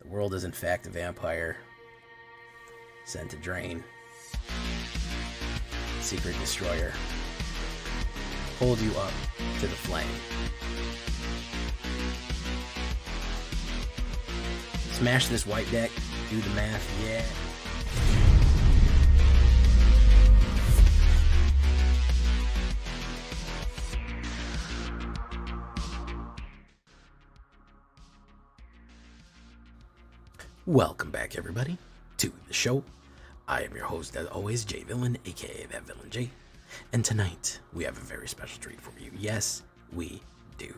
The world is in fact a vampire. Sent to drain. Secret Destroyer. Hold you up to the flame. Smash this white deck. Do the math. Yeah. Welcome back, everybody, to the show. I am your host, as always, J Villain, aka That Villain J. And tonight, we have a very special treat for you. Yes, we do.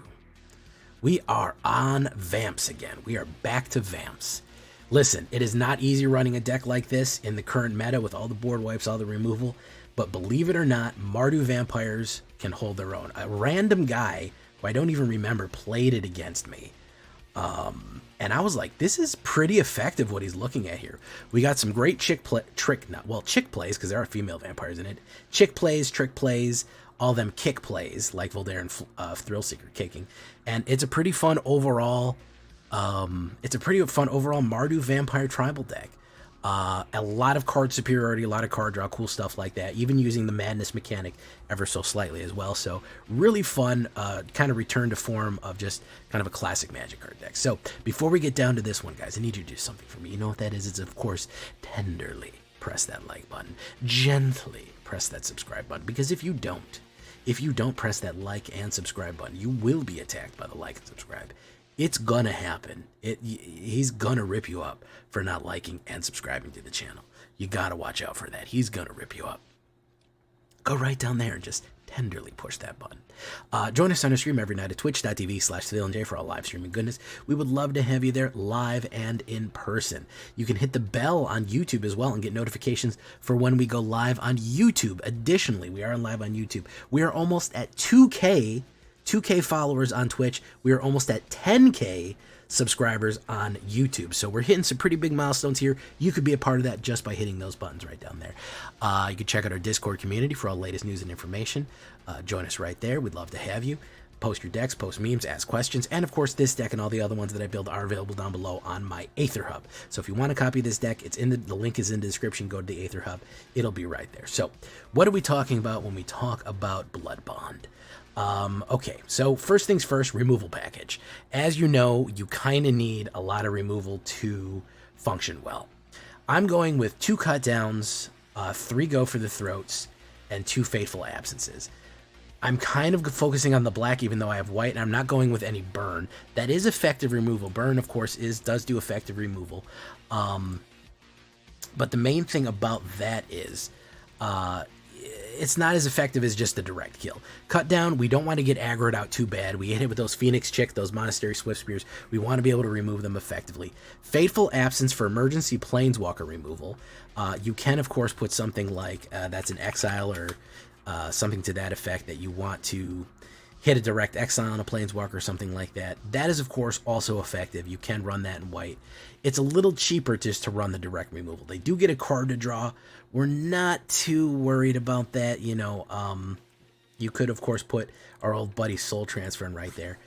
We are on VAMPS again. We are back to VAMPS. Listen, it is not easy running a deck like this in the current meta with all the board wipes, all the removal. But believe it or not, Mardu vampires can hold their own. A random guy, who I don't even remember, played it against me. And I was like, this is pretty effective what he's looking at here. We got some great chick plays, because there are female vampires in it. Chick plays, trick plays, all them kick plays, like Voldaire and Thrillseeker kicking. And it's a pretty fun overall, Mardu vampire tribal deck. A lot of card superiority, a lot of card draw, cool stuff like that, even using the madness mechanic ever so slightly as well. So really fun, kind of return to form of just kind of a classic Magic card deck. So before we get down to this one, guys, I need you to do something for me. You know what that is? It's, of course, tenderly press that like button, gently press that subscribe button, because if you don't press that like and subscribe button, you will be attacked by the like and subscribe. It's gonna happen. He's gonna rip you up for not liking and subscribing to the channel. You gotta watch out for that. He's gonna rip you up. Go right down there and just tenderly push that button. Join us on our stream every night at twitch.tv/TheVillainJ for all live streaming goodness. We would love to have you there live and in person. You can hit the bell on YouTube as well and get notifications for when we go live on YouTube. Additionally, we are live on YouTube. We are almost at 2K followers on Twitch. We are almost at 10K subscribers on YouTube. So we're hitting some pretty big milestones here. You could be a part of that just by hitting those buttons right down there. You can check out our Discord community for all the latest news and information. Join us right there. We'd love to have you. Post your decks, post memes, ask questions, and of course this deck and all the other ones that I build are available down below on my AetherHub. So if you want to copy this deck, it's in the link is in the description. Go to the AetherHub. It'll be right there. So what are we talking about when we talk about Blood Bond? Okay, so first things first, removal package. As you know, you kind of need a lot of removal to function well. I'm going with 2 cut downs, 3 go for the throats, and 2 fateful absences. I'm kind of focusing on the black, even though I have white, and I'm not going with any burn. That is effective removal. Burn, of course, does do effective removal. But the main thing about that is, it's not as effective as just a direct kill. Cut down, we don't want to get aggroed out too bad. We hit it with those Phoenix Chick, those Monastery Swift Spears. We want to be able to remove them effectively. Fateful Absence for emergency Planeswalker removal. You can, of course, put something like that's an Exile or something to that effect that you want to hit a direct exile on a Planeswalker or something like that. That is, of course, also effective. You can run that in white. It's a little cheaper just to run the direct removal. They do get a card to draw. We're not too worried about that. You know, you could, of course, put our old buddy Soul Transfer in right there.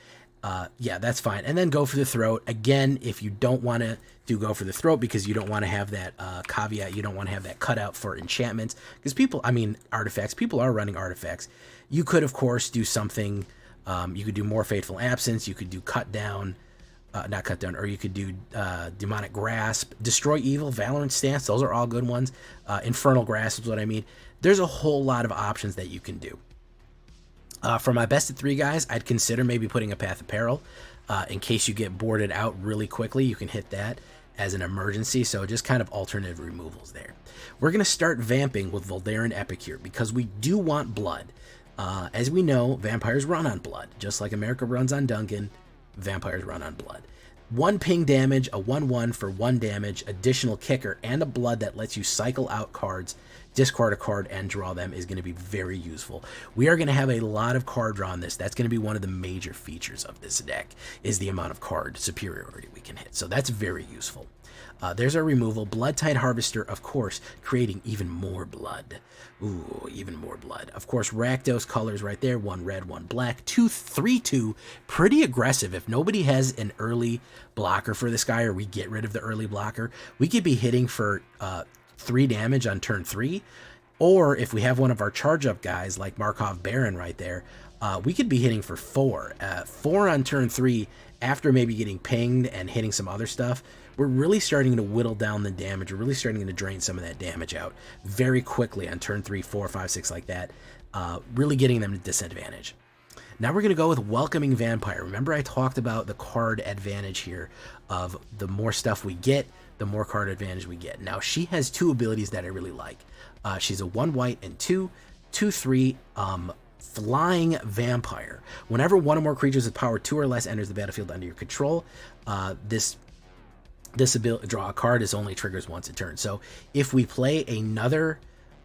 Yeah, that's fine. And then go for the throat. Again, if you don't want to go for the throat because you don't want to have that caveat, you don't want to have that cutout for enchantments. Because artifacts, people are running artifacts. You could, of course, do something. You could do more Fateful Absence. You could do cut down. Not cut down, or you could do Demonic Grasp, Destroy Evil, Valorant Stance. Those are all good ones. Infernal Grasp is what I mean. There's a whole lot of options that you can do. For my best of 3 guys, I'd consider maybe putting a Path of Peril. In case you get boarded out really quickly, you can hit that as an emergency. So just kind of alternative removals there. We're going to start vamping with Voldaire and Epicure because we do want blood. As we know, vampires run on blood. Just like America runs on Duncan, vampires run on blood. 1 ping damage, a 1/1 for 1 damage, additional kicker, and a blood that lets you cycle out cards, discard a card, and draw them is going to be very useful. We are going to have a lot of card draw on this. That's going to be one of the major features of this deck, is the amount of card superiority we can hit. So that's very useful. There's our removal. Blood-Tide Harvester, of course, creating even more blood. Ooh, even more blood. Of course, Rakdos colors right there. 1 red, 1 black. 2/3/2. Pretty aggressive. If nobody has an early blocker for this guy, or we get rid of the early blocker, we could be hitting for 3 damage on turn 3. Or if we have one of our charge-up guys, like Markov Baron right there, we could be hitting for 4. 4 on turn 3 after maybe getting pinged and hitting some other stuff. We're really starting to whittle down the damage. We're really starting to drain some of that damage out very quickly on turn 3, 4, 5, 6 like that, really getting them to disadvantage. Now we're going to go with Welcoming Vampire. Remember I talked about the card advantage here of the more stuff we get, the more card advantage we get. Now she has 2 abilities that I really like. She's a 1 white and 2/3 Flying Vampire. Whenever one or more creatures with power 2 or less enters the battlefield under your control, this ability, draw a card, is only triggers once a turn. So if we play another,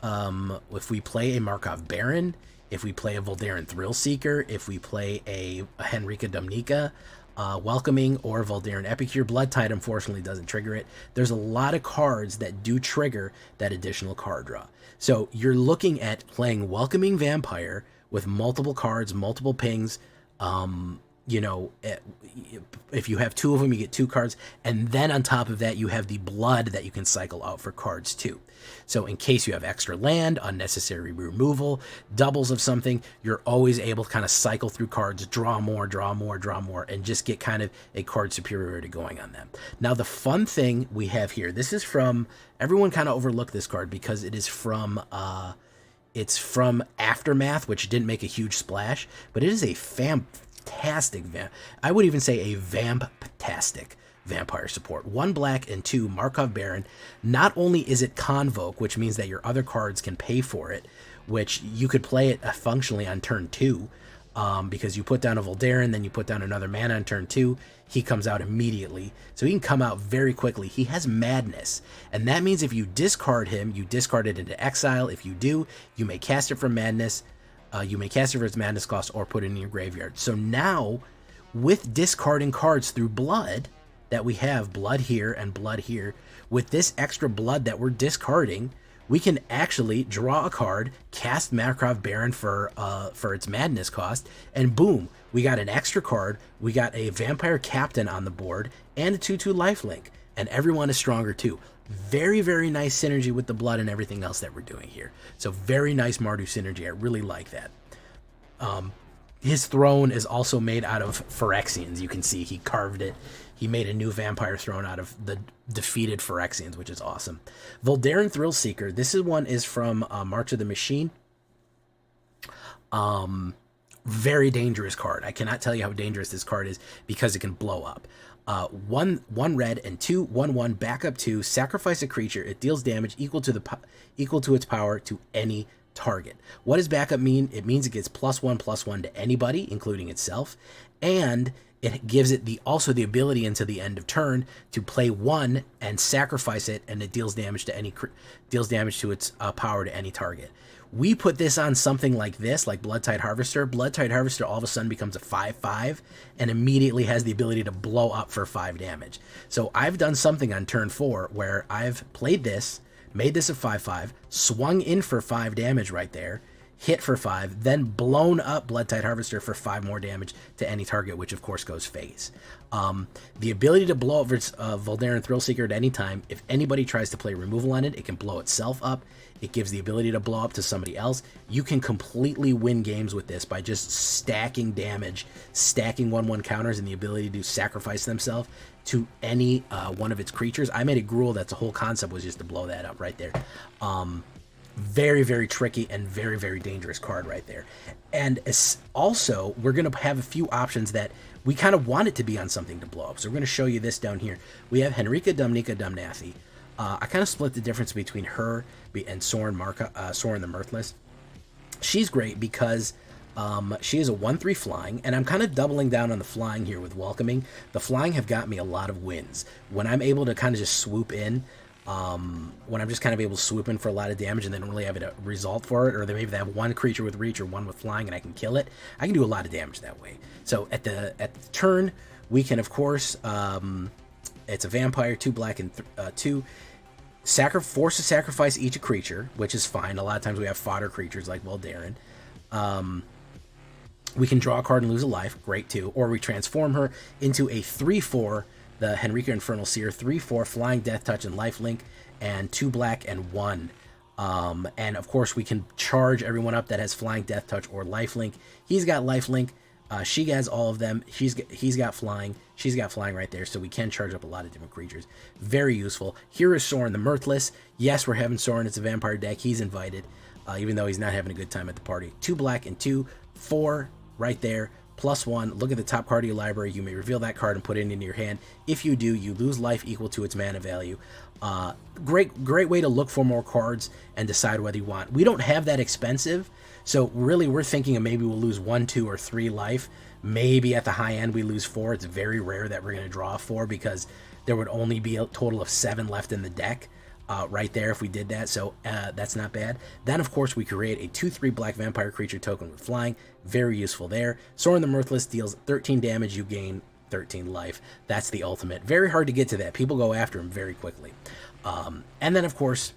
if we play a Markov Baron, if we play a Voldaren Thrillseeker, if we play a Henrika Domnica, Welcoming, or Voldaren Epicure, Blood-Tide unfortunately doesn't trigger it. There's a lot of cards that do trigger that additional card draw. So you're looking at playing Welcoming Vampire with multiple cards, multiple pings. You know, if you have 2 of them, you get 2 cards. And then on top of that, you have the blood that you can cycle out for cards too. So in case you have extra land, unnecessary removal, doubles of something, you're always able to kind of cycle through cards, draw more, draw more, draw more, and just get kind of a card superiority going on them. Now, the fun thing we have here, this is from, everyone kind of overlooked this card because it is from, it's from Aftermath, which didn't make a huge splash, but it is a fantastic, I would even say a vamp-tastic vampire support. 1 black and 2 Markov Baron. Not only is it Convoke, which means that your other cards can pay for it, which you could play it functionally on turn 2, because you put down a Voldaren, then you put down another mana on turn 2, he comes out immediately. So he can come out very quickly. He has Madness, and that means if you discard him, you discard it into exile. If you do, you may cast it for Madness. You may cast it for its Madness cost or put it in your graveyard. So now, with discarding cards through blood, that we have blood here and blood here, with this extra blood that we're discarding, we can actually draw a card, cast Markov Baron for its Madness cost, and boom, we got an extra card, we got a Vampire Captain on the board, and a 2/2 lifelink, and everyone is stronger too. Very, very nice synergy with the blood and everything else that we're doing here. So very nice Mardu synergy. I really like that. His throne is also made out of Phyrexians. You can see he carved it. He made a new vampire throne out of the defeated Phyrexians, which is awesome. Voldaren Thrillseeker. This one is from March of the Machine. Very dangerous card. I cannot tell you how dangerous this card is because it can blow up. 1 red and 2 1/1 backup 2. Sacrifice a creature. It deals damage equal to its power to any target. What does backup mean? It means it gets +1/+1 to anybody, including itself, and it gives it also the ability until the end of turn to play 1 and sacrifice it, and it deals damage to its power to any target. We put this on something like this, like Blood-Tide Harvester. Blood-Tide Harvester all of a sudden becomes a 5/5 and immediately has the ability to blow up for 5 damage. So I've done something on turn 4 where I've played this, made this a 5/5, swung in for 5 damage right there, hit for 5, then blown up Blood-Tide Harvester for 5 more damage to any target, which of course goes phase. The ability to blow up Voldaren Thrillseeker at any time, if anybody tries to play removal on it, it can blow itself up. It gives the ability to blow up to somebody else. You can completely win games with this by just stacking damage, stacking 1/1 counters, and the ability to sacrifice themselves to any one of its creatures. I made a Gruul that's the whole concept was just to blow that up right there. Very, very tricky and very, very dangerous card right there. And also, we're going to have a few options that we kind of want it to be on something to blow up. So we're going to show you this down here. We have Henrika Domnica Domnathi. I kind of split the difference between her and Sorin the Mirthless. She's great because she is a 1/3 flying, and I'm kind of doubling down on the flying here with Welcoming. The flying have got me a lot of wins. When I'm able to kind of just swoop in, when I'm just kind of able to swoop in for a lot of damage and then don't really have a result for it, or maybe they have 1 creature with reach or 1 with flying and I can kill it, I can do a lot of damage that way. So at the turn, we can of course It's a vampire, 2 black and 2. Force to sacrifice each creature, which is fine. A lot of times we have fodder creatures like Voldaren. We can draw a card and lose a life, great too. Or we transform her into a 3/4, the Henrika Infernal Seer, 3/4 flying, death touch, and lifelink, and 2 black and 1. And of course we can charge everyone up that has flying, death touch, or lifelink. He's got lifelink. She has all of them. He's got flying. She's got flying right there, so we can charge up a lot of different creatures. Very useful. Here is Sorin the Mirthless. Yes, we're having Sorin. It's a vampire deck. He's invited, even though he's not having a good time at the party. 2 black and 2, 4 right there, +1. Look at the top card of your library. You may reveal that card and put it into your hand. If you do, you lose life equal to its mana value. Great way to look for more cards and decide whether you want. We don't have that expensive, so really we're thinking of maybe we'll lose 1, 2, or 3 life. Maybe at the high end we lose 4. It's very rare that we're going to draw 4 because there would only be a total of 7 left in the deck right there if we did that, so that's not bad. Then of course we create a 2/3 black vampire creature token with flying. Very useful there. Sorin the Mirthless deals 13 damage, you gain 13 life. That's the ultimate. Very hard to get to that. People go after him very quickly. And then of course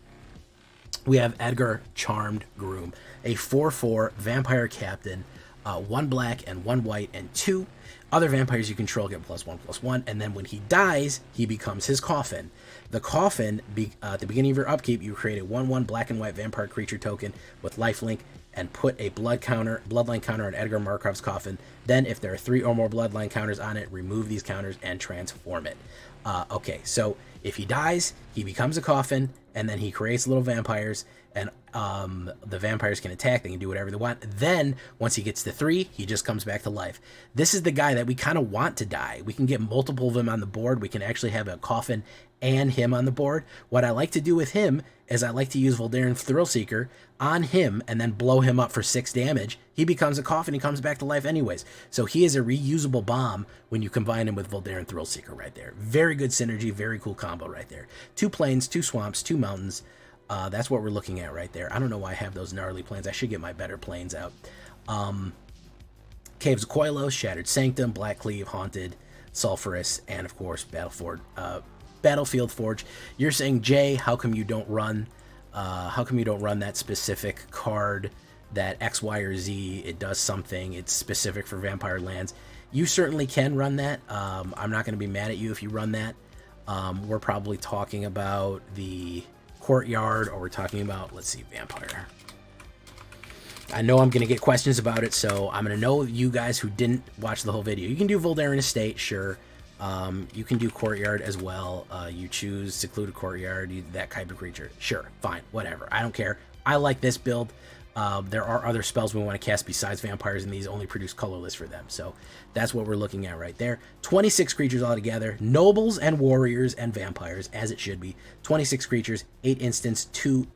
we have Edgar Charmed Groom, a 4/4 vampire captain, 1 black and 1 white, and 2 other vampires you control get +1/+1, and then when he dies, he becomes his coffin. The coffin, at the beginning of your upkeep, you create a 1/1 black and white vampire creature token with lifelink and put a bloodline counter on Edgar Markov's coffin. Then, if there are 3 or more bloodline counters on it, remove these counters and transform it. Okay, so if he dies, he becomes a coffin, and then he creates little vampires, and the vampires can attack. They can do whatever they want. Then, once he gets to 3, he just comes back to life. This is the guy that we kind of want to die. We can get multiple of them on the board. We can actually have a coffin and him on the board. What I like to do with him is I like to use Voldaren Thrillseeker on him and then blow him up for 6 damage. He becomes a coffin. He comes back to life anyways. So he is a reusable bomb when you combine him with Voldaren Thrillseeker right there. Very good synergy. Very cool combo right there. 2 plains, 2 swamps, 2 mountains. That's what we're looking at right there. I don't know why I have those gnarly plains. I should get my better plains out. Caves of Koilos, Shattered Sanctum, Black Cleave, Haunted, Sulphurous, and of course Battlefield Forge. You're saying, Jay, how come you don't run that specific card, that X, Y, or Z? It does something. It's specific for vampire lands. You certainly can run that. I'm not going to be mad at you if you run that. We're probably talking about the Courtyard, or we're talking about, let's see, Vampire. I know I'm going to get questions about it, so I'm going to know you guys who didn't watch the whole video. You can do Voldaren Estate, sure. You can do Courtyard as well. You choose Secluded Courtyard, that type of creature. Sure, fine, whatever. I don't care. I like this build. There are other spells we want to cast besides vampires, and these only produce colorless for them. So that's what we're looking at right there. 26 creatures altogether. Nobles and warriors and vampires, as it should be. 26 creatures, 8 instants, 2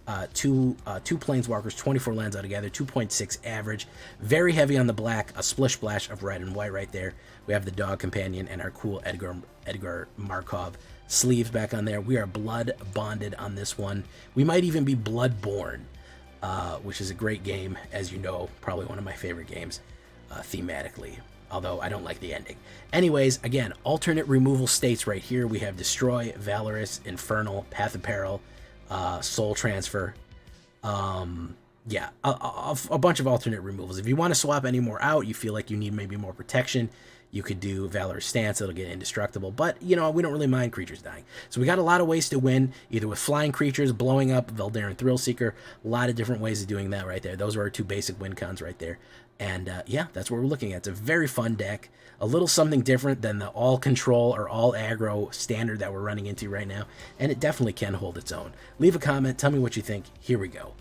planeswalkers, 24 lands altogether, 2.6 average. Very heavy on the black, a splish splash of red and white right there. We have the dog companion and our cool Edgar Markov sleeves back on there. We are blood bonded on this one. We might even be bloodborne, which is a great game, as you know, probably one of my favorite games thematically, although I don't like the ending. Anyways, again, alternate removal states right here. We have Destroy, Valorous, Infernal, Path of Peril, Soul Transfer. Yeah, a bunch of alternate removals. If you want to swap any more out, you feel like you need maybe more protection, you could do Valorous Stance. It'll get indestructible, but you know, we don't really mind creatures dying. So we got a lot of ways to win, either with flying creatures, blowing up Voldaren Thrillseeker. A lot of different ways of doing that right there. Those are our 2 basic win cons right there. And yeah, that's what we're looking at. It's a very fun deck, a little something different than the all control or all aggro standard that we're running into right now, and it definitely can hold its own. Leave a comment, tell me what you think. Here we go.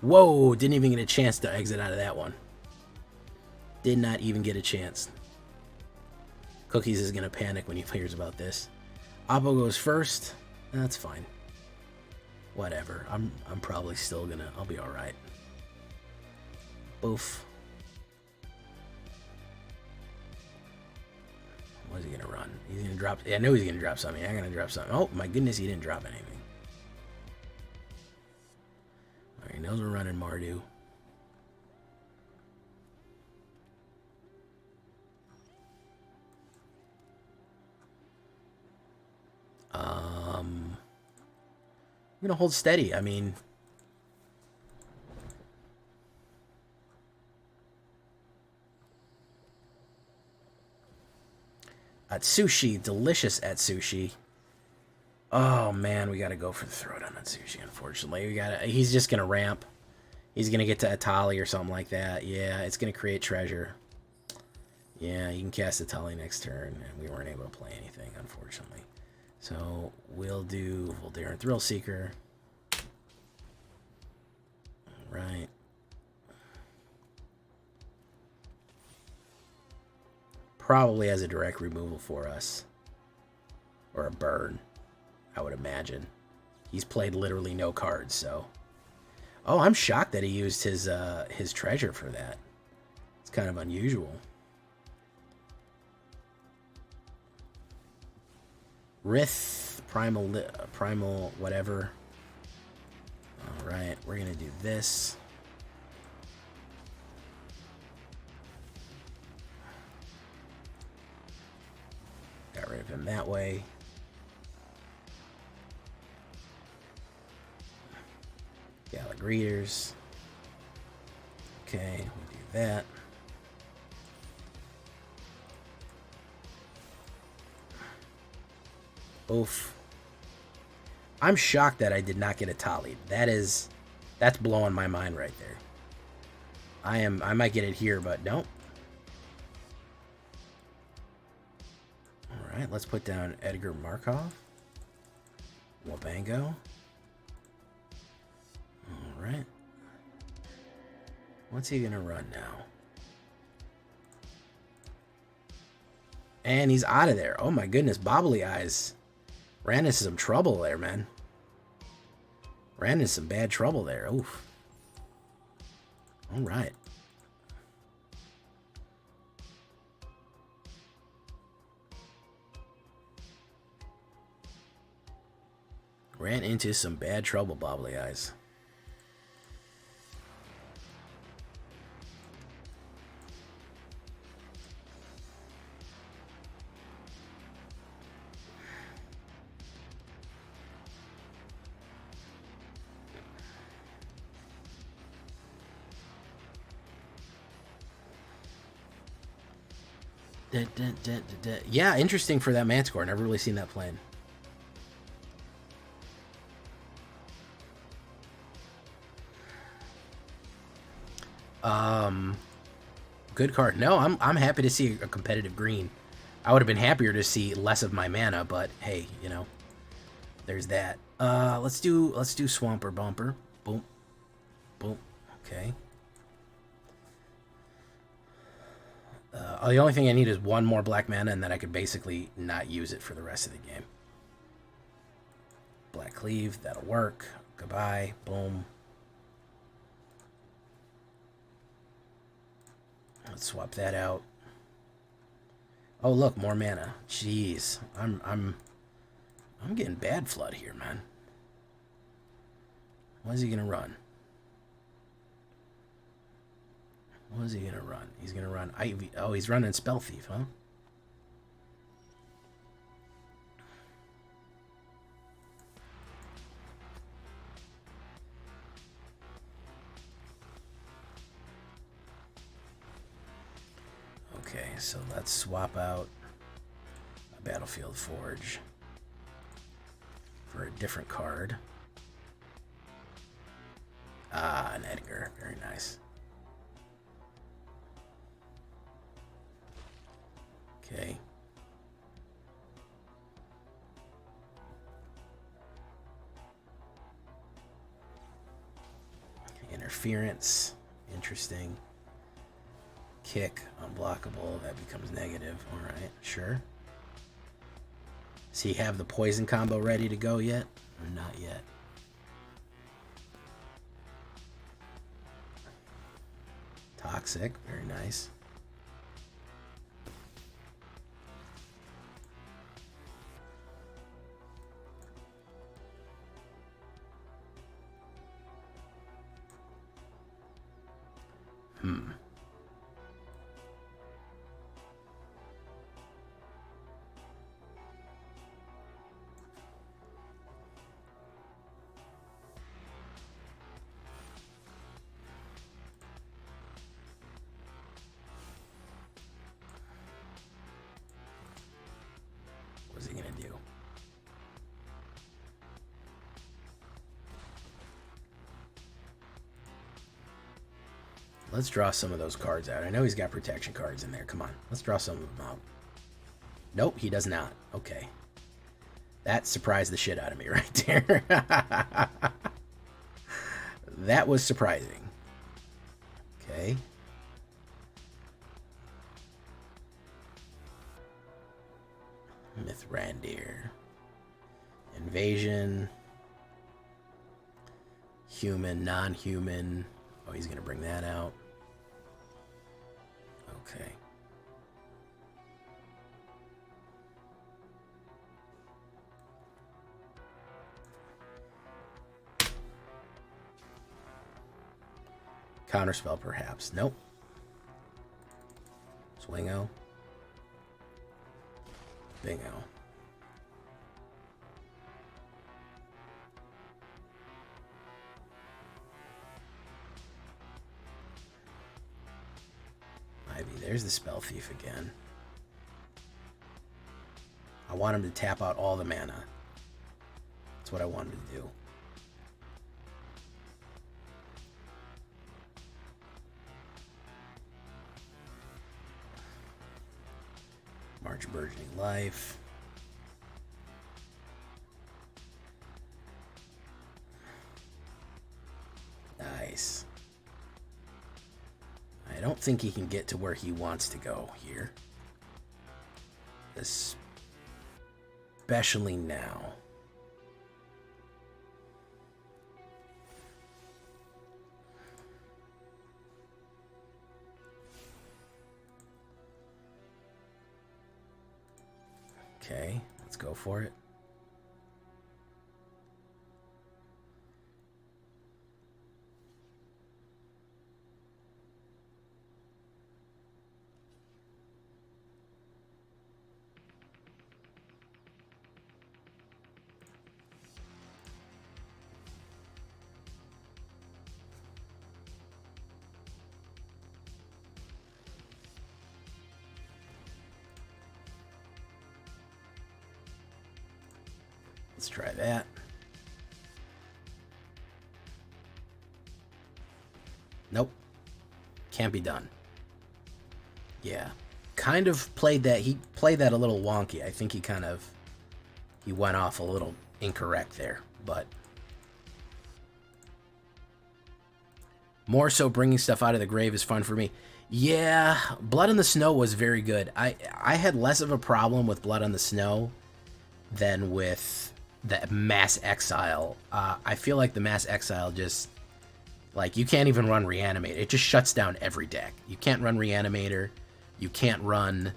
Whoa, didn't even get a chance to exit out of that one. Did not even get a chance. Cookies is going to panic when he hears about this. Oppo goes first. That's fine. Whatever. I'm probably still going to... I'll be alright. Boof. What is he going to run? He's going to drop... Yeah, I know he's going to drop something. I'm going to drop something. Oh, my goodness, he didn't drop anything. He knows we're running Mardu. going to hold steady. I mean, Atsushi, delicious Atsushi. Oh man, we got to go for the throwdown Atsushi. Unfortunately, he's just going to ramp. He's going to get to Atali or something like that. Yeah, it's going to create treasure. Yeah, you can cast Atali next turn, and we weren't able to play anything, unfortunately. So we'll do Voldaran Thrill Seeker. All right. Probably as a direct removal for us. Or a burn, I would imagine. He's played literally no cards, so... Oh, I'm shocked that he used his treasure for that. It's kind of unusual. Rith, primal, whatever. All right, we're gonna do this. Got rid of him that way. Gallic Readers. Okay, we'll do that. Oof. I'm shocked that I did not get a Tali. That's blowing my mind right there. I might get it here, but nope. Alright, let's put down Edgar Markov. Wabango. Alright. What's he gonna run now? And he's out of there. Oh my goodness, Bobbly Eyes. Ran into some trouble there, man. Ran into some bad trouble there. Oof. Alright. Ran into some bad trouble, Bobbly Eyes. Yeah, interesting for that Manticore. Never really seen that plan. Good card. No, I'm happy to see a competitive green. I would have been happier to see less of my mana, but hey, you know, there's that. Let's do Swamper Bumper. Boom, boom. Okay. The only thing I need is one more black mana, and then I could basically not use it for the rest of the game. Black Cleave, that'll work. Goodbye. Boom. Let's swap that out. Oh, look, more mana. Jeez, I'm getting bad flood here, man. What is he gonna run? What is he gonna run? He's gonna run Ivy. Oh, he's running Spell Thief, huh? Okay, so let's swap out a Battlefield Forge for a different card. Ah, an Edgar. Very nice. Okay. Interference. Interesting. Kick. Unblockable. That becomes negative. Alright, sure. Does he have the poison combo ready to go yet? Or not yet? Toxic. Very nice. Let's draw some of those cards out. I know he's got protection cards in there. Come on. Let's draw some of them out. Nope, he does not. Okay. That surprised the shit out of me right there. That was surprising. Okay. Mithrandir. Invasion. Human, non-human. Oh, he's going to bring that out. Okay. Counterspell, perhaps. Nope. Swingo. Bingo. Ivy, there's the Spell Thief again. I want him to tap out all the mana. That's what I want him to do. March Burgeoning Life. Nice. I don't think he can get to where he wants to go here. Especially now. Okay, let's go for it. Let's try that. Nope. Can't be done. Yeah. Kind of played that. He played that a little wonky. I think he went off a little incorrect there, but more so bringing stuff out of the grave is fun for me. Yeah, Blood on the Snow was very good. I had less of a problem with Blood on the Snow than with the Mass Exile. I feel like the Mass Exile just, like, you can't even run Reanimate. It just shuts down every deck. You can't run Reanimator. You can't run,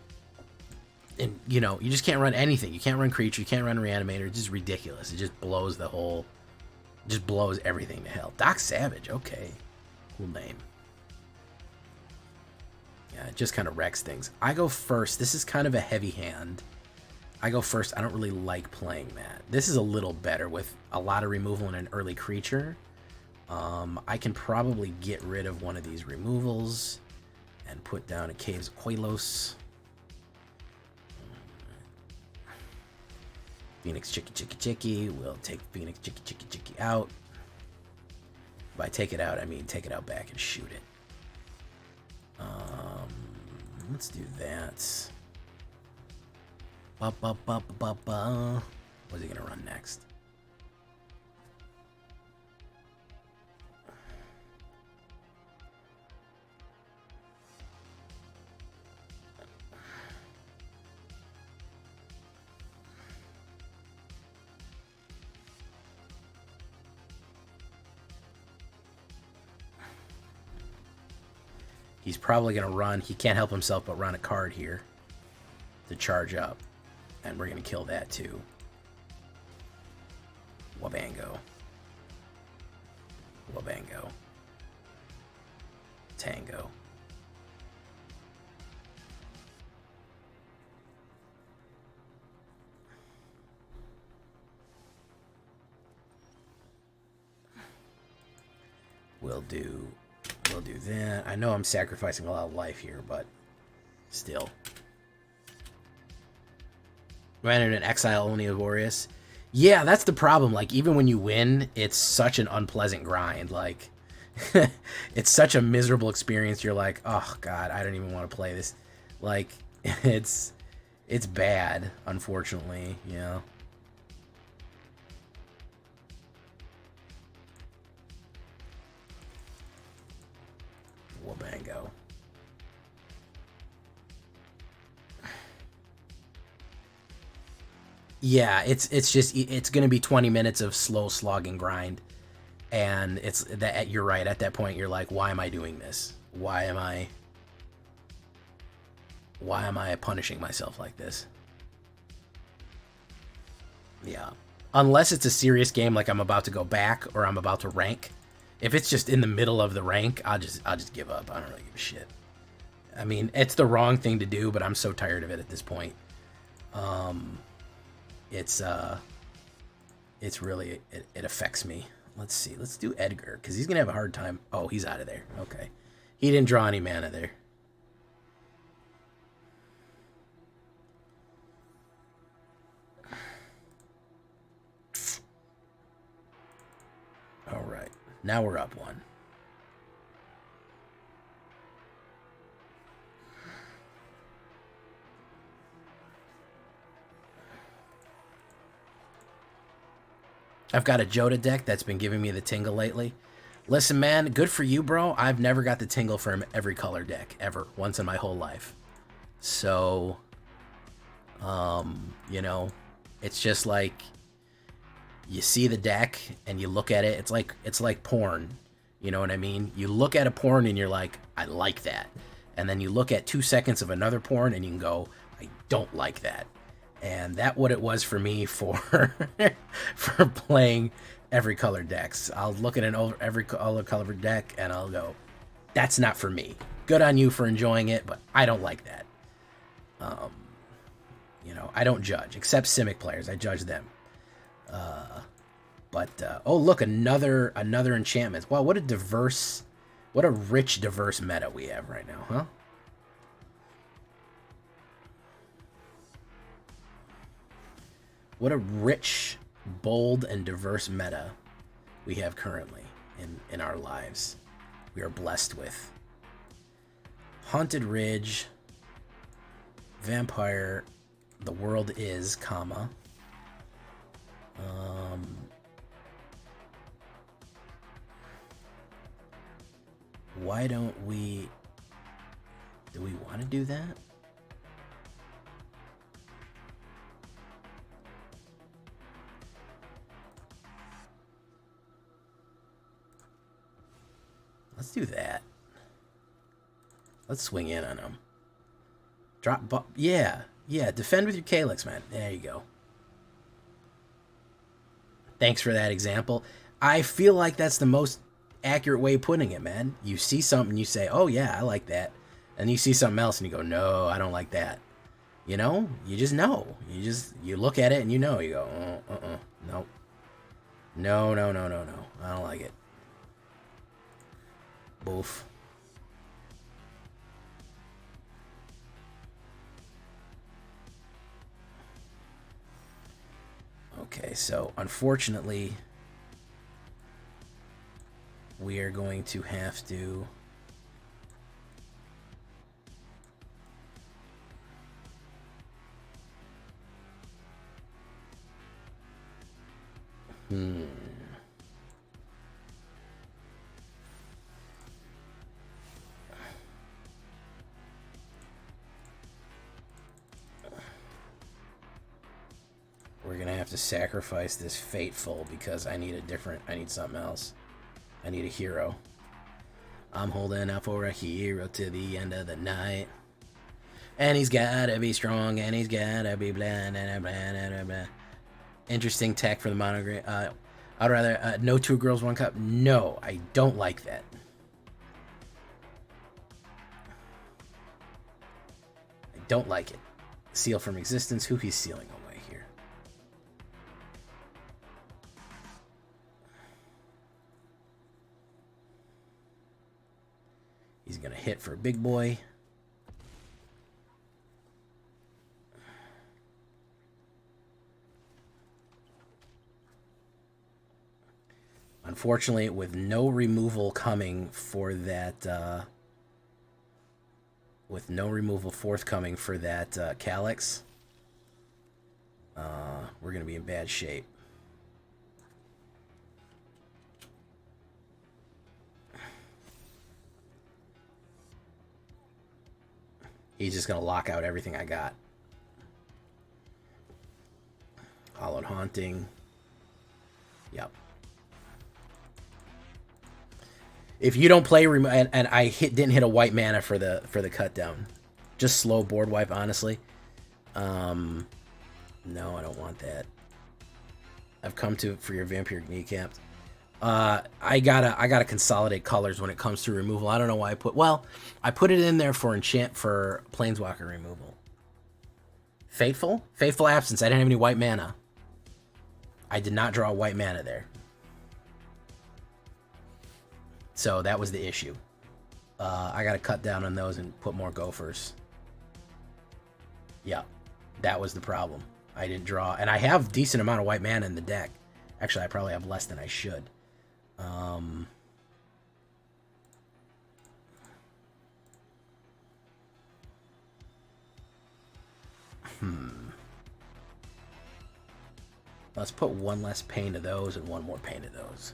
and you know, you just can't run anything. You can't run Creature. You can't run Reanimator. It's just ridiculous. It just blows the whole, just blows everything to hell. Doc Savage, okay. Cool name. Yeah, it just kind of wrecks things. I go first. This is kind of a heavy hand. I go first. I don't really like playing that. This is a little better with a lot of removal and an early creature. I can probably get rid of one of these removals and put down a Caves of Koilos. Phoenix Chicky Chicky Chicky. We'll take Phoenix Chicky Chicky Chicky out. By take it out, I mean take it out back and shoot it. Let's do that. What's he gonna run next? He's probably gonna run. He can't help himself but run a card here to charge up. And we're going to kill that too. Wabango. Wabango. Tango. We'll do that. I know I'm sacrificing a lot of life here, but still. Ran in an Exile only Yeah, that's the problem. Like, even when you win, it's such an unpleasant grind. Like, It's such a miserable experience. You're like, oh god, I don't even want to play this. Like, it's bad, unfortunately. You know. Wabango. Yeah, it's gonna be 20 minutes of slow slogging grind, and it's that you're right. At that point, you're like, why am I doing this? Why am I punishing myself like this? Yeah. Unless it's a serious game like I'm about to go back or I'm about to rank. If it's just in the middle of the rank, I'll just give up. I don't really give a shit. I mean, it's the wrong thing to do, but I'm so tired of it at this point. It's really it affects me. Let's see. Let's do Edgar because he's gonna have a hard time. Oh, he's out of there. Okay, he didn't draw any mana there. All right, now we're up one. I've got a Joda deck that's been giving me the tingle lately. Listen, man, good for you, bro. I've never got the tingle from every color deck, ever, once in my whole life. So, you know, it's just like you see the deck and you look at it. It's like porn. You know what I mean? You look at a porn and you're like, I like that. And then you look at 2 seconds of another porn and you can go, I don't like that. And that's what it was for me for for playing every color decks. I'll look at every color deck and I'll go, that's not for me. Good on you for enjoying it, but I don't like that. You know, I don't judge, except Simic players. I judge them. Oh look, another enchantment. Wow, what a rich, diverse meta we have right now, huh? What a rich, bold, and diverse meta we have currently in our lives. We are blessed with. Haunted Ridge, Vampire, The World Is, comma. Why don't we... Do we want to do that? Let's do that. Let's swing in on him. Drop... Yeah. Yeah, defend with your Calyx, man. There you go. Thanks for that example. I feel like that's the most accurate way of putting it, man. You see something, you say, oh yeah, I like that. And you see something else and you go, no, I don't like that. You know? You just know. You look at it and you know. You go, nope. No. I don't like it. Boof. Okay, so unfortunately, we are going to have to... We're going to have to sacrifice this Fateful because I need something else. I need a hero. I'm holding out for a hero to the end of the night. And he's gotta be strong, and he's gotta be blah, blah, blah, blah, blah. Interesting tech for the monogram. I'd rather, no 2 girls, 1 cup. No, I don't like that. I don't like it. Seal from existence. Who he's sealing away here. He's gonna hit for a big boy. Unfortunately, with no removal coming for that, with no removal forthcoming for that Calyx, we're going to be in bad shape. He's just going to lock out everything I got. Hollowed Haunting. Yep. If you don't play and I didn't hit a white mana for the cut down, just slow board wipe. Honestly, no, I don't want that. I've come to for your Vampire Kneecap. I gotta consolidate colors when it comes to removal. I don't know why I put it in there for Planeswalker removal. Fateful Absence. I didn't have any white mana. I did not draw white mana there. So that was the issue. I got to cut down on those and put more gophers. Yeah, that was the problem. I didn't draw. And I have a decent amount of white mana in the deck. Actually, I probably have less than I should. Let's put one less pain to those and one more pain to those.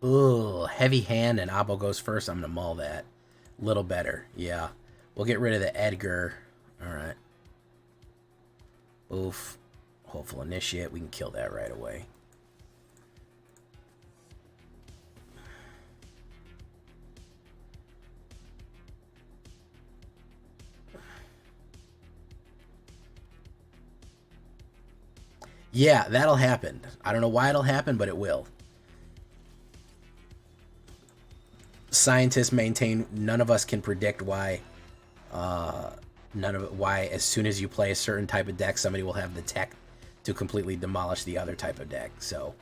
Ugh, heavy hand and Abo goes first. I'm going to mull that. Little better. Yeah. We'll get rid of the Edgar. Alright. Oof. Hopeful Initiate. We can kill that right away. Yeah, that'll happen. I don't know why it'll happen, but it will. Scientists maintain none of us can predict why why as soon as you play a certain type of deck, somebody will have the tech to completely demolish the other type of deck. So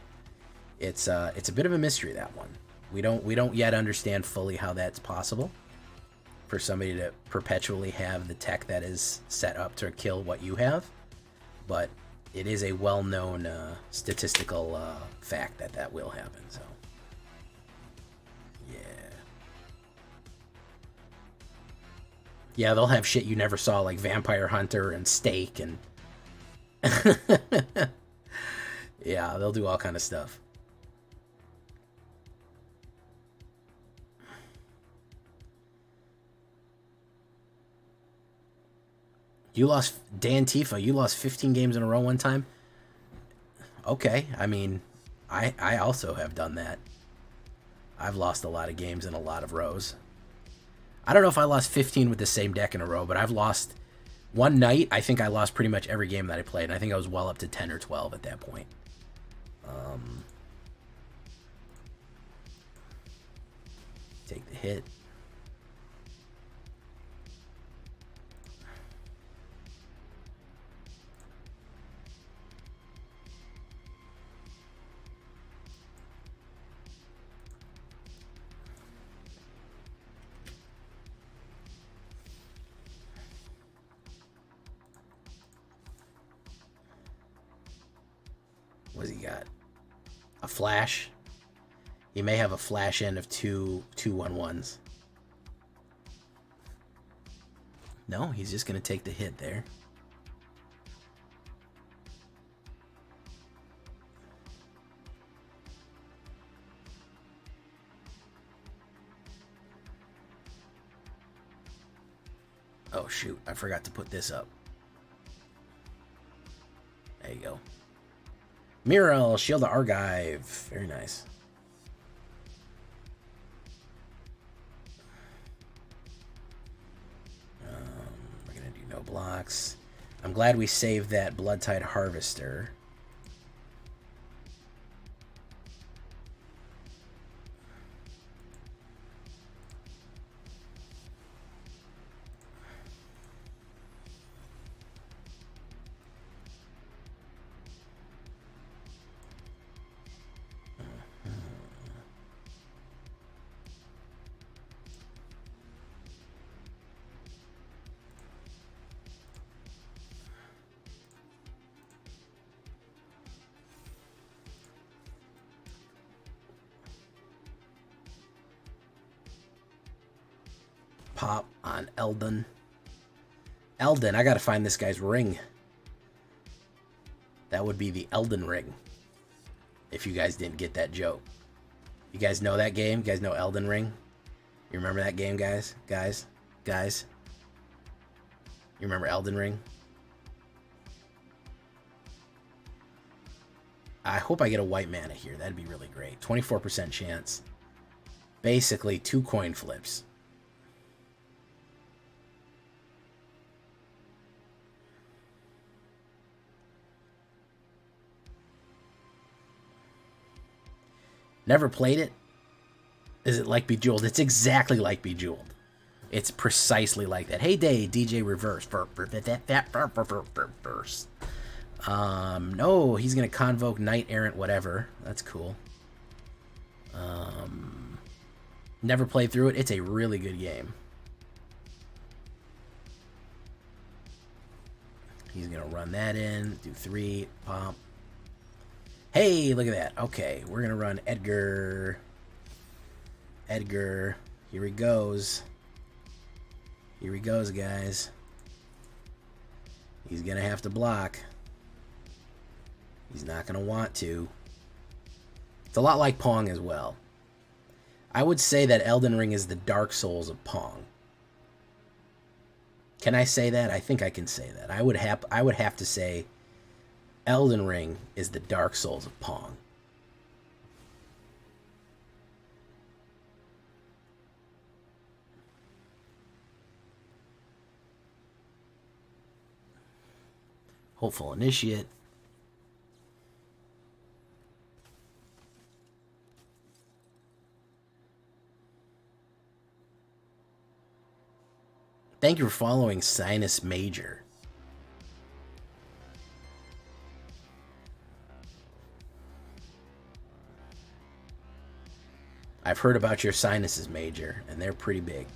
it's a bit of a mystery, that one. We don't yet understand fully how that's possible for somebody to perpetually have the tech that is set up to kill what you have, but it is a well-known statistical fact that will happen. So yeah, they'll have shit you never saw, like Vampire Hunter and Stake, and yeah, they'll do all kind of stuff. You lost Dan Tifa. You lost 15 games in a row one time. Okay, I mean, I also have done that. I've lost a lot of games in a lot of rows. I don't know if I lost 15 with the same deck in a row, but I've lost one night. I think I lost pretty much every game that I played, and I think I was well up to 10 or 12 at that point. Take the hit. What's he got? A flash? He may have a flash end of two 1/1s. No, he's just going to take the hit there. Oh, shoot. I forgot to put this up. There you go. Mirrell, Shield of Argive. Very nice. no blocks. I'm glad we saved that Bloodtide Harvester. Pop on Eldon. Eldon, I gotta find this guy's ring. That would be the Elden Ring. If you guys didn't get that joke. You guys know that game? You guys know Elden Ring? You remember that game, guys? Guys? You remember Elden Ring? I hope I get a white mana here. That'd be really great. 24% chance. Basically, 2 coin flips. Never played it? Is it like Bejeweled? It's exactly like Bejeweled. It's precisely like that. Hey, Day, DJ Reverse. No, he's going to Convoke Knight Errant whatever. That's cool. Never played through it. It's a really good game. He's going to run that in. Do 3. Pop. Hey, look at that. Okay, we're going to run Edgar. Edgar. Here he goes. Here he goes, guys. He's going to have to block. He's not going to want to. It's a lot like Pong as well. I would say that Elden Ring is the Dark Souls of Pong. Can I say that? I think I can say that. I would have to say Elden Ring is the Dark Souls of Pong. Hopeful Initiate. Thank you for following Sinus Major. I've heard about your sinuses, Major, and they're pretty big.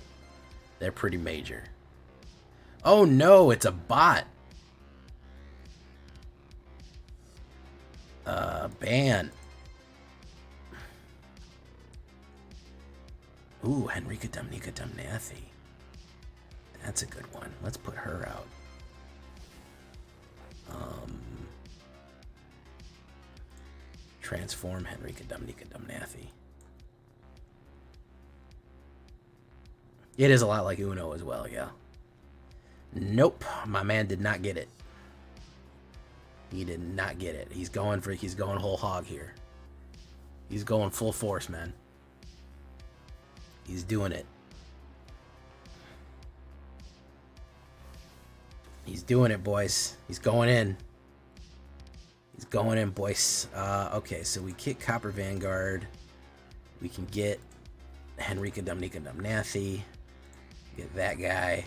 They're pretty major. Oh no, it's a bot. Ban. Ooh, Henrika Dumnika Dumnathi. That's a good one. Let's put her out. Transform Henrika Dumnika Dumnathi. It is a lot like Uno as well, yeah. Nope, my man did not get it. He did not get it. He's going whole hog here. He's going full force, man. He's doing it. He's doing it, boys. He's going in. He's going in, boys. Okay, so we kick Copper Vanguard. We can get Henrika Dumnika Dumnathi. Get that guy.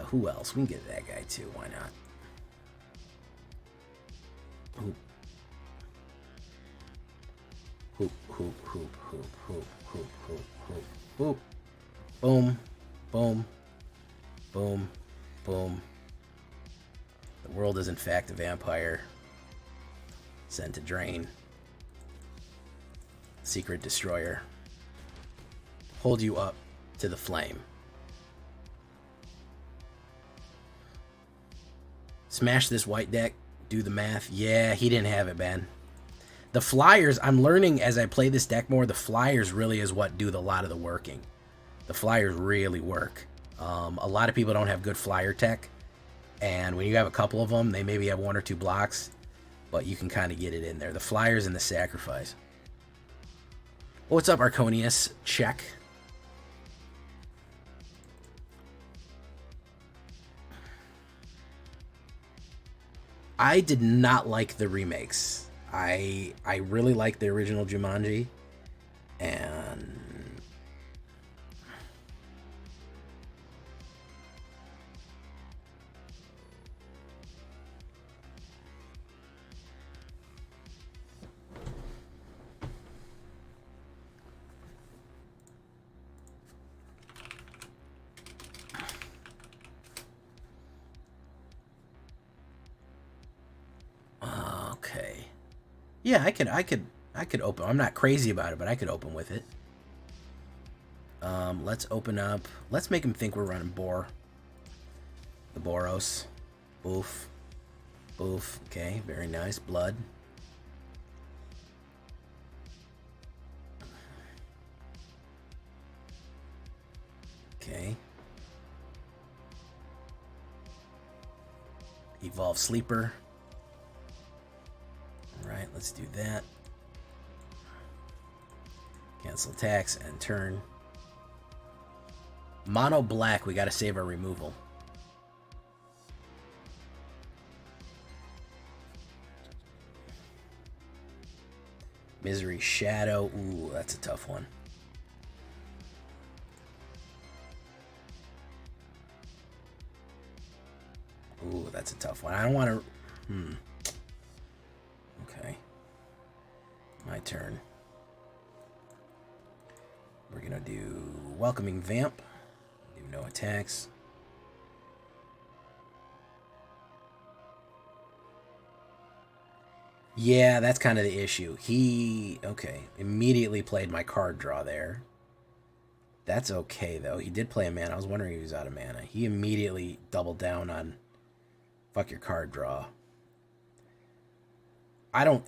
Who else? We can get that guy too. Why not? Hoop. Hoop, hoop, hoop, hoop, hoop, hoop, hoop, hoop, hoop. Boom, boom, boom, boom. The world is in fact a vampire. Sent to drain. Secret Destroyer. Hold you up to the flame. Smash this white deck. Do the math. Yeah, he didn't have it, man. The flyers, I'm learning as I play this deck more, the flyers really is what do a lot of the working. The flyers really work. A lot of people don't have good flyer tech, and when you have a couple of them, they maybe have 1 or 2 blocks, but you can kind of get it in there. The flyers and the Sacrfice. What's up, Arconius? Check. I did not like the remakes. I really liked the original Jumanji, and okay. Yeah, I could open. I'm not crazy about it, but I could open with it. Let's open up. Let's make him think we're running Boar. The Boros. Boof. Boof. Okay, very nice. Blood. Okay. Evolve Sleeper. Alright, let's do that. Cancel attacks and turn. Mono black, we gotta save our removal. Misery Shadow. Ooh, that's a tough one. Ooh, that's a tough one. I don't want to... Okay. My turn. We're going to do Welcoming Vamp. Do no attacks. Yeah, that's kind of the issue. He... Okay. Immediately played my card draw there. That's okay, though. He did play a mana. I was wondering if he was out of mana. He immediately doubled down on... Fuck your card draw. I don't...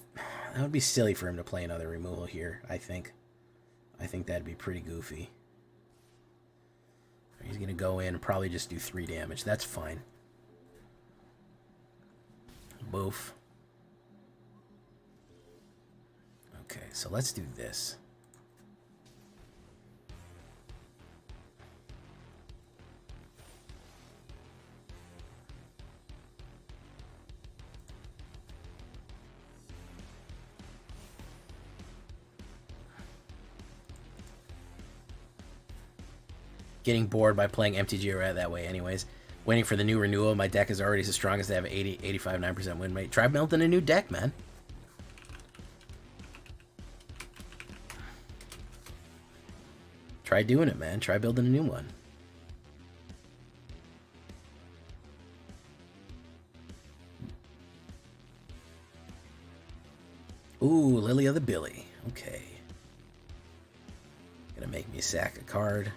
That would be silly for him to play another removal here, I think. I think that'd be pretty goofy. He's going to go in and probably just do 3 damage. That's fine. Boof. Okay, so let's do this. Getting bored by playing MTG right that way anyways. Waiting for the new renewal. My deck is already as strong as they have 80, 85, 9% win rate. Try building a new deck, man. Try doing it, man. Try building a new one. Ooh, Lily of the Billy. Okay. Gonna make me sack a card.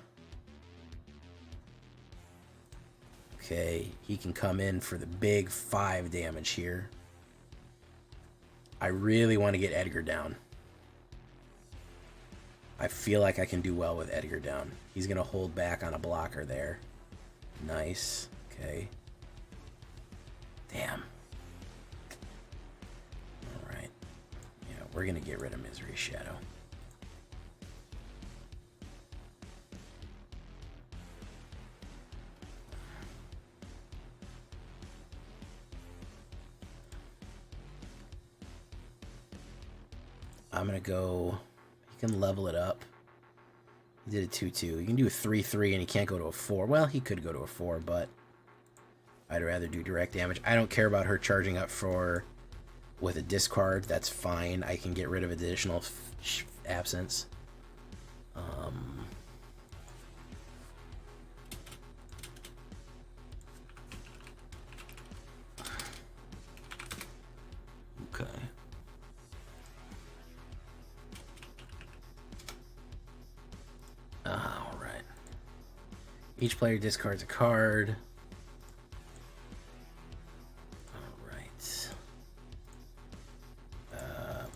Okay, he can come in for the big 5 damage here. I really want to get Edgar down. I feel like I can do well with Edgar down. He's going to hold back on a blocker there. Nice. Okay. Damn. Alright. Yeah, we're going to get rid of Misery Shadow. I'm going to go... He can level it up. He did a 2-2. You can do a 3-3 and he can't go to a 4. Well, he could go to a 4, but I'd rather do direct damage. I don't care about her charging up for... With a discard, that's fine. I can get rid of additional absence. Okay. Alright. Each player discards a card. Alright.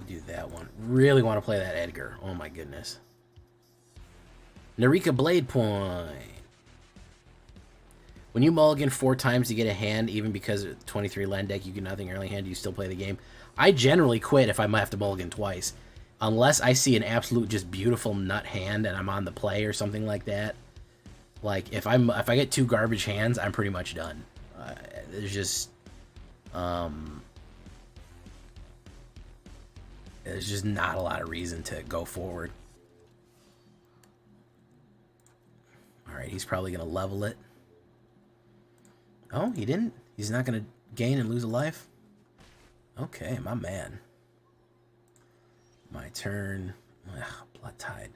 We do that one. Really want to play that Edgar. Oh my goodness. Narika Blade Point. When you mulligan 4 times to get a hand, even because 23 land deck, you get nothing early hand, you still play the game. I generally quit if I might have to mulligan twice. Unless I see an absolute just beautiful nut hand and I'm on the play or something like that. Like, if I get 2 garbage hands, I'm pretty much done. There's just... There's just not a lot of reason to go forward. Alright, he's probably going to level it. Oh, he didn't? He's not going to gain and lose a life? Okay, my man. My turn. Ugh, Blood Tide.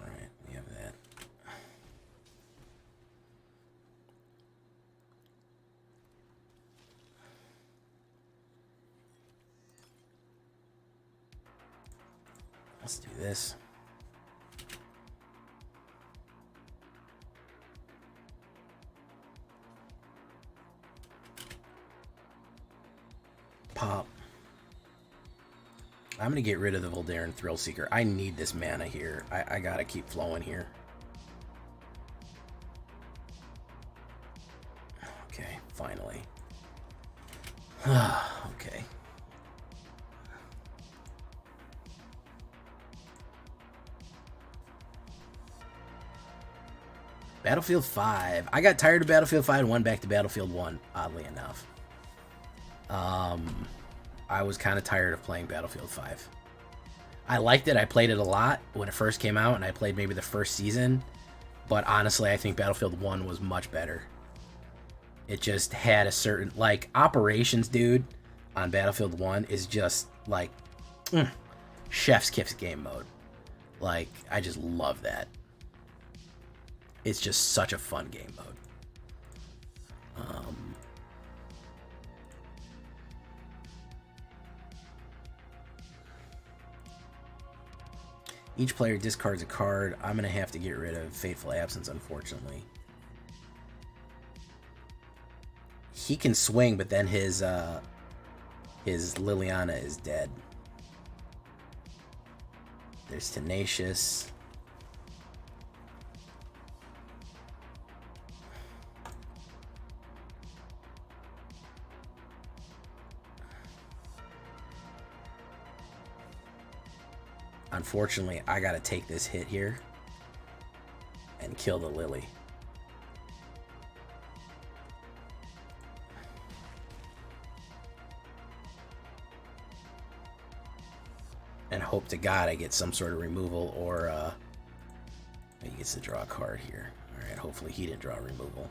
Alright, we have that. Let's do this. Pop. I'm going to get rid of the Voldaren Thrillseeker. I need this mana here. I got to keep flowing here. Okay, finally. Okay. Battlefield 5. I got tired of Battlefield 5 and went back to Battlefield 1, oddly enough. I was kind of tired of playing Battlefield 5. I liked it. I played it a lot when it first came out, and I played maybe the first season. But honestly, I think Battlefield 1 was much better. It just had a certain... Like, operations, dude, on Battlefield 1 is just, like, chef's kiss game mode. Like, I just love that. It's just such a fun game mode. Each player discards a card. I'm going to have to get rid of Fateful Absence, unfortunately. He can swing, but then his Liliana is dead. There's Tenacious. Unfortunately, I gotta take this hit here and kill the Lily. And hope to God I get some sort of removal, or he gets to draw a card here. Alright, hopefully he didn't draw removal.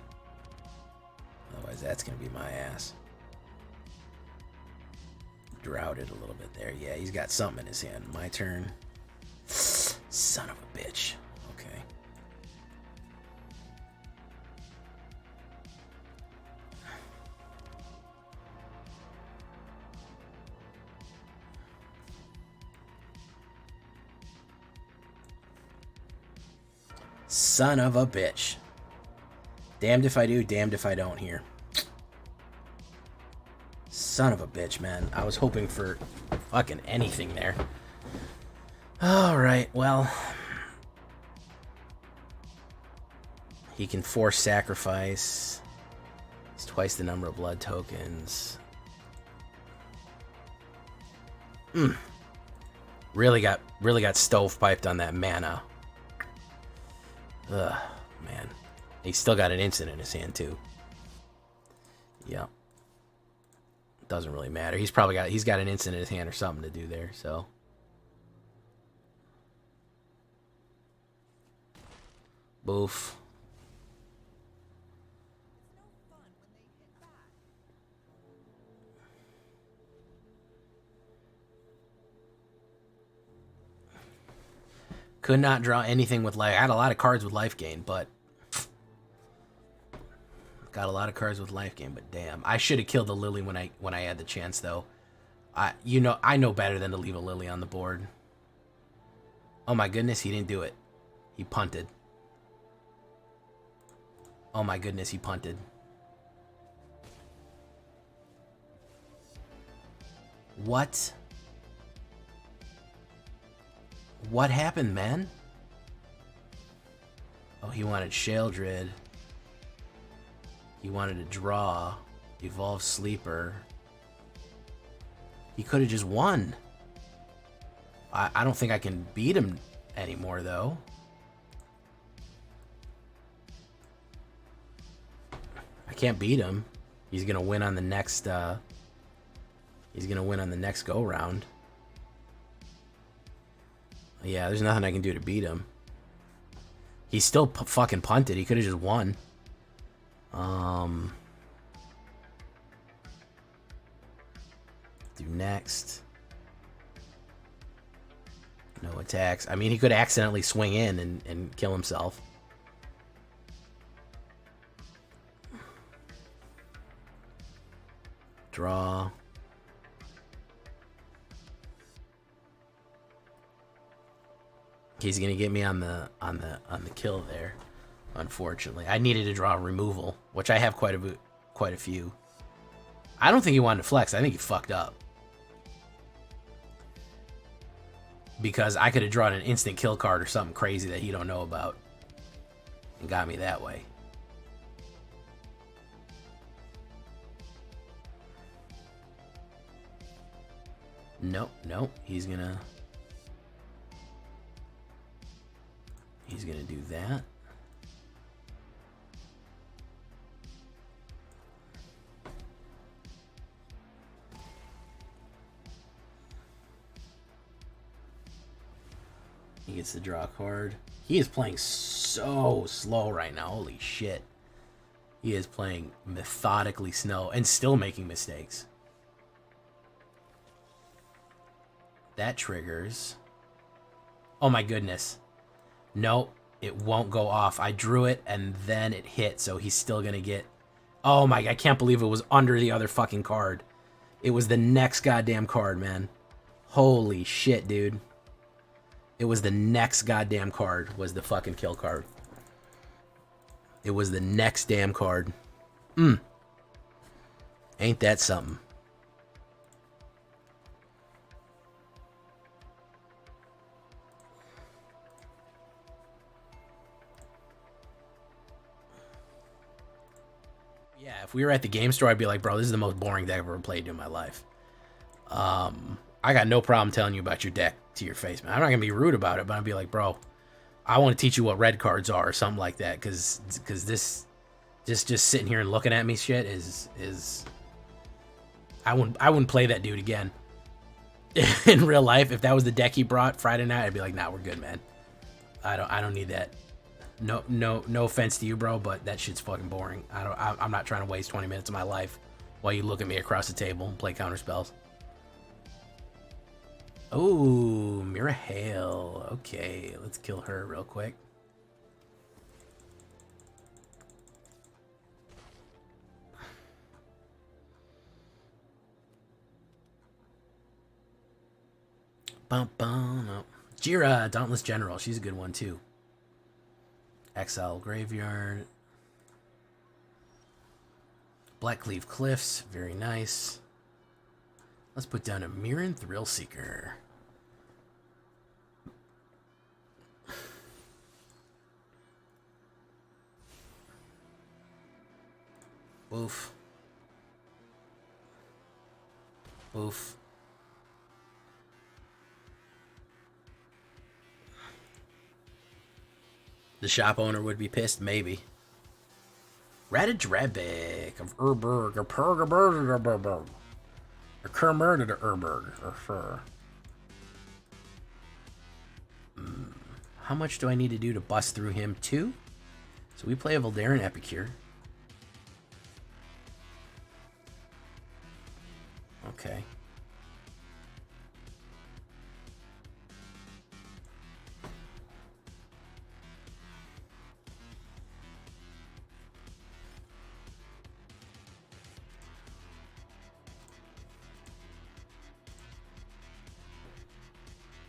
Otherwise that's gonna be my ass. Droughted a little bit there. Yeah, he's got something in his hand. My turn. Son of a bitch. Okay. Son of a bitch. Damned if I do, damned if I don't here. Son of a bitch, man. I was hoping for fucking anything there. Alright, well. He can force Sacrfice. It's twice the number of blood tokens. Really got stovepiped on that mana. Ugh, man. He's still got an instant in his hand too. Yeah. Doesn't really matter. He's got an instant in his hand or something to do there, so. Boof. Could not draw anything with life. I had a lot of cards with life gain, but got a lot of cards with life gain. But damn, I should have killed the Lily when I had the chance, though. I know better than to leave a Lily on the board. Oh my goodness, he didn't do it. He punted. Oh my goodness, he punted. What? What happened, man? Oh, he wanted Sheldred. He wanted to draw. Evolve Sleeper. He could have just won. I don't think I can beat him anymore, though. I can't beat him. He's going to win on the next He's going to win on the next go-round. Yeah, there's nothing I can do to beat him. He's still fucking punted. He could have just won. Do next. No attacks. I mean, he could accidentally swing in and kill himself. Draw. He's gonna get me on the kill there. Unfortunately, I needed to draw removal, which I have quite a few. I don't think he wanted to flex. I think he fucked up because I could have drawn an instant kill card or something crazy that he don't know about and got me that way. Nope, nope. He's gonna do that. He gets to draw a card. He is playing so slow right now. Holy shit. He is playing methodically slow and still making mistakes. That triggers. Oh my goodness. Nope, it won't go off. I drew it and then it hit, so he's still gonna get... Oh my, I can't believe it was under the other fucking card. It was the next goddamn card, man. Holy shit, dude. It was the next goddamn card was the fucking kill card. It was the next damn card. Ain't that something? Yeah, if we were at the game store, I'd be like, bro, this is the most boring deck I've ever played in my life. I got no problem telling you about your deck to your face, man. I'm not gonna be rude about it, but I'd be like, bro, I want to teach you what red cards are or something like that, because this just sitting here and looking at me shit is I wouldn't play that dude again. In real life, if that was the deck he brought Friday night, I'd be like, nah, we're good, man. I don't need that. No offense to you, bro, but that shit's fucking boring. I'm not trying to waste 20 minutes of my life while you look at me across the table and play counter spells. Oh, Mira Hail. Okay, let's kill her real quick. Bum, bum, no. Jira, Dauntless General. She's a good one, too. Exile Graveyard. Blackleaf Cliffs. Very nice. Let's put down a Mirren Thrillseeker. Oof. Oof. The shop owner would be pissed, maybe. Ratadrabic of Urberg or Pergerberg or Kermurd or Urberg or Fur. How much do I need to do to bust through him? 2? So we play a Voldaren Epicure. Okay.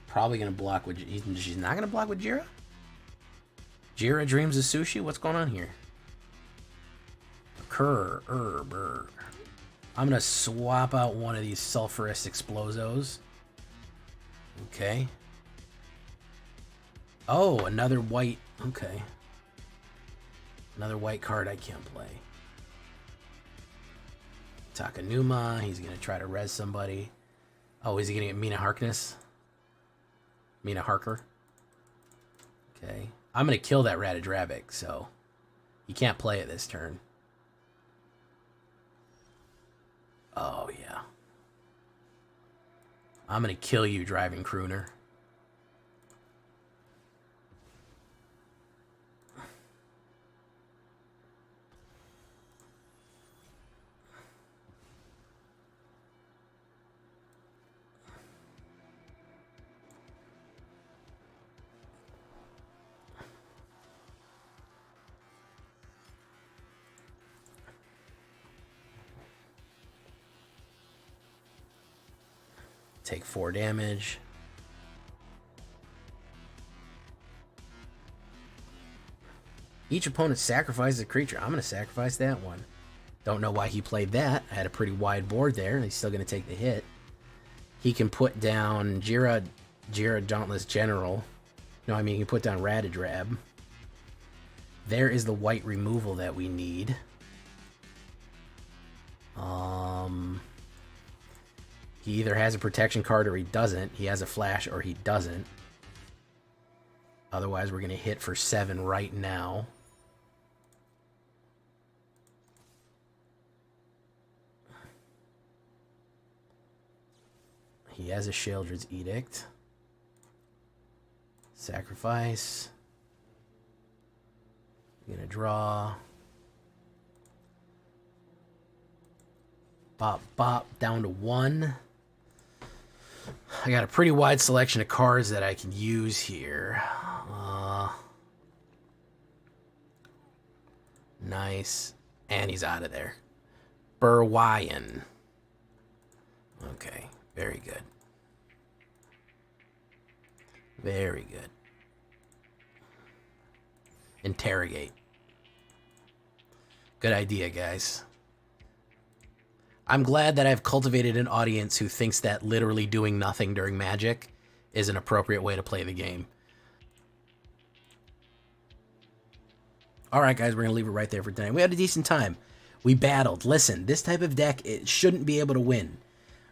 Probably gonna block with... She's not gonna block with Jira? Jira dreams of sushi? What's going on here? Kerr. I'm gonna swap out one of these sulfurous explozos. Okay. Oh, another white. Okay. Another white card I can't play. Takanuma. He's gonna try to res somebody. Oh, is he gonna get Mina Harkness? Mina Harker. Okay. I'm gonna kill that Ratadrabic, so you can't play it this turn. Oh, yeah. I'm gonna kill you, driving crooner. Take 4 damage. Each opponent sacrifices a creature. I'm going to sacrifice that one. Don't know why he played that. I had a pretty wide board there. He's still going to take the hit. He can put down Jira Dauntless General. No, I mean, he can put down Ratadrab. There is the white removal that we need. He either has a protection card or he doesn't. He has a flash or he doesn't. Otherwise, we're going to hit for 7 right now. He has a Sheoldred's Edict. Sacrifice. I'm going to draw. Bop, bop, down to 1. I got a pretty wide selection of cards that I can use here. Nice. And he's out of there. Burwayan. Okay, very good. Very good. Interrogate. Good idea, guys. I'm glad that I've cultivated an audience who thinks that literally doing nothing during Magic is an appropriate way to play the game. Alright, guys, we're going to leave it right there for tonight. We had a decent time. We battled. Listen, this type of deck, it shouldn't be able to win.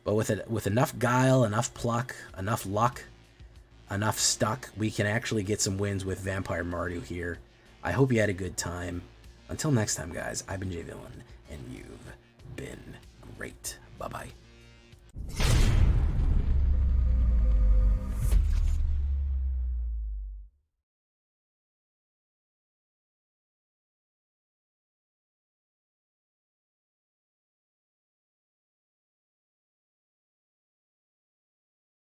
But with enough guile, enough pluck, enough luck, enough stuck, we can actually get some wins with Vampire Mardu here. I hope you had a good time. Until next time, guys, I've been J Villain, and you've been great. Bye-bye.